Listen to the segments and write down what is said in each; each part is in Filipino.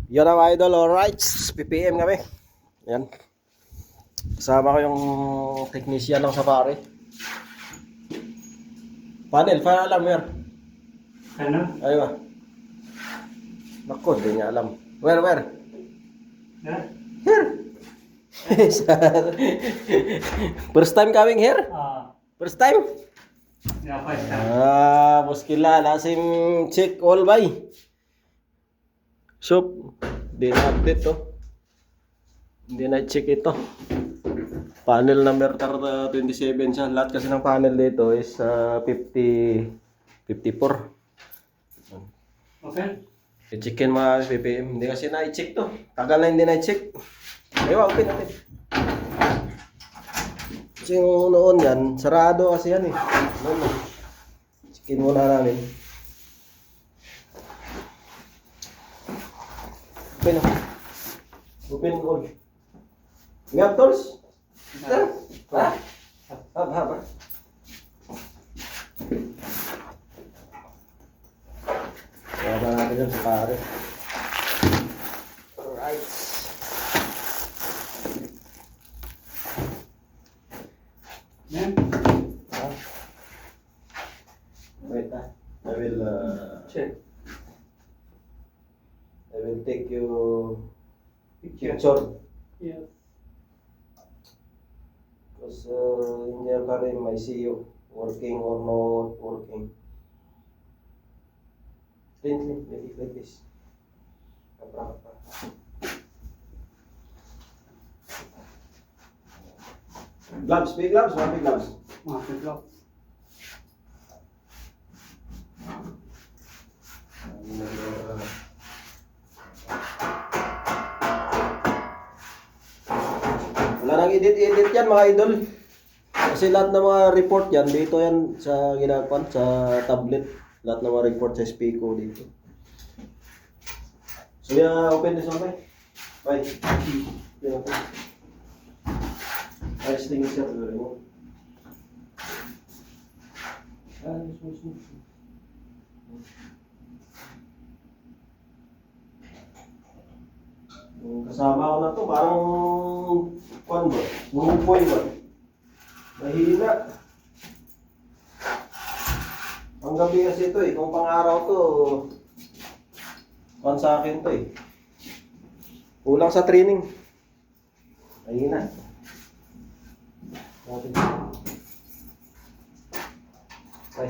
Yan ang idol, alright. PPM kami. Yan. Kasama ko yung technician ng Safari. Panel, pa alam mo yan. Ano? Ayun ba? Naku, di niya alam. Where? Yeah? Here. First time coming here? First time? Yeah, first time. Muskila. Lasim check all by. So, di na-update to. Hindi na-check ito. Panel number 27 siya. Lahat kasi ng panel dito is 54. Okay? I-checkin mga PPM. Hindi kasi na-check to. Tagal na hindi na-check. Ayaw, open natin. Kasi yung noon yan, sarado kasi yan eh. Noon. Checkin muna namin. Open na. Open all. You have tools? Sir? Ha? Haba. Haba natin yun sa pare. Alright. Then, Wait I will check. I will take you Picture. picture. Yes. Because in your career I see you working or not working. Clean, make it like this. Kapra. Gloves, big gloves, one big gloves. Master block. Wala nang edit yan mga idol. Kasi lahat ng mga report yan, dito yan sa ginagawa sa tablet. Lahat ng mga report sa Spico dito. So yeah, open this one, bye. Bye. Yeah, open. I think it's your remote. Yung kasama ko na to, parang kwan ba? Bumupoy ba? Mahina. Ang gabi kasi ito eh, kung pang-araw to, kwan sa akin to eh. Kulang sa training. Mahina. Natin. Ay,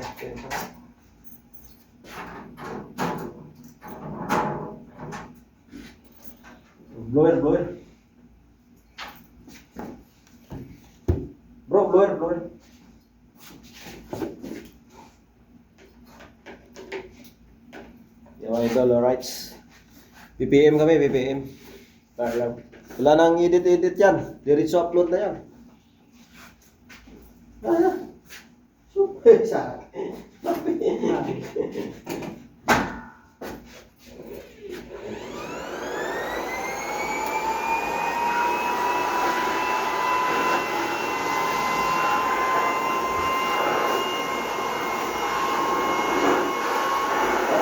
blower. Bro, blower. Yung mga idol, alright. PPM kami, PPM. Wala nang edit yan. Diretso upload na yan. Super sa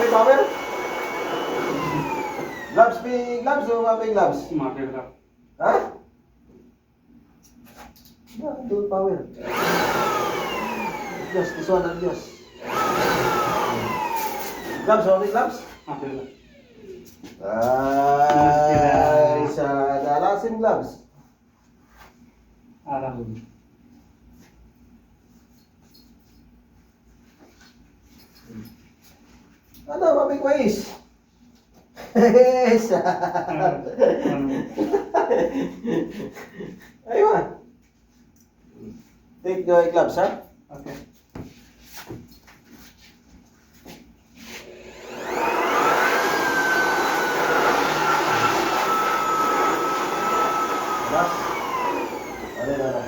power? Gloves, big gloves o mga big gloves? Master block. Ha? Yeah, do power. Adjust, this one adjust. Gloves, only gloves? Master block. Isa dalasin gloves. Aram. Ano, mabig mais? Isa. Ayun. Take the gloves, ha? Okay. Gloves. Ano.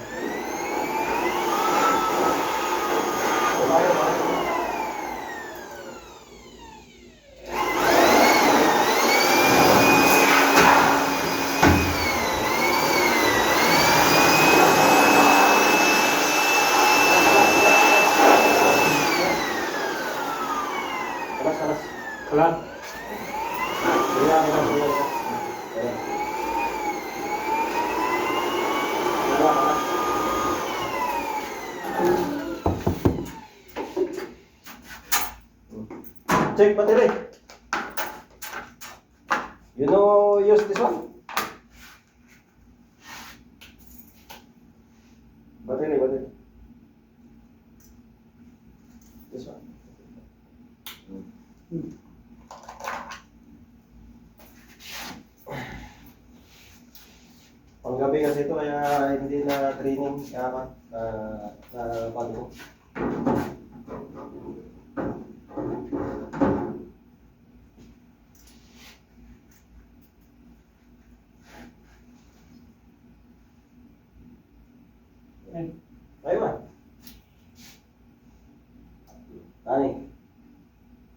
Check battery. You know use this one? Battery. This one. Panggabi kasi ito kaya hindi na training kaya na pagbo. Ayo ba? Tani.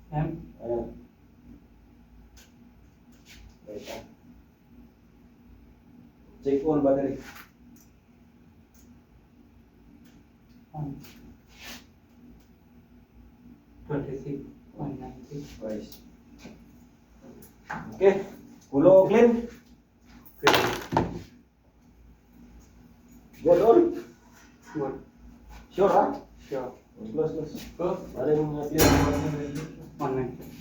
Ayan. Wait lang. Check all battery. On. 26.96. Price. Okay. Kulo clean. Good all. Good. Sure ha? Sure. Close. Go. Alin clear. 190.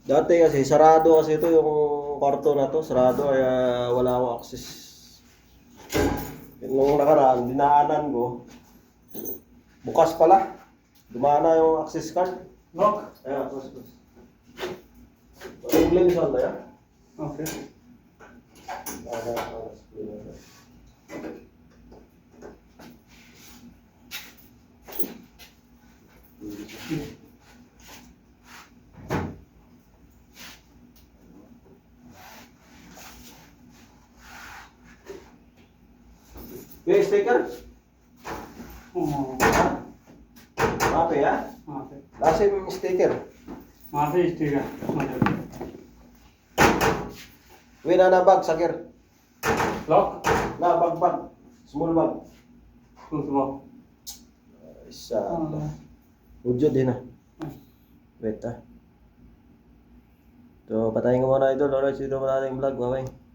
Dati kasi sarado kasi ito yung kwarto na to, sarado kaya wala akong access. Nung nakaraan, dinaanan ko. Bukas pala. Dumana yung access card. Lock. Ayan, close. English na yan? Okay. Okay, sticker? Oh. Mape ya? Okay. Lasim sticker. Maaf istiga. Wina na bag, sakir. Lock. Na bag. Small bag. Lock. Isa. Ujud din na. Wait So, patayin ko muna idol. Alright, dito muna ating vlog. Bye-bye.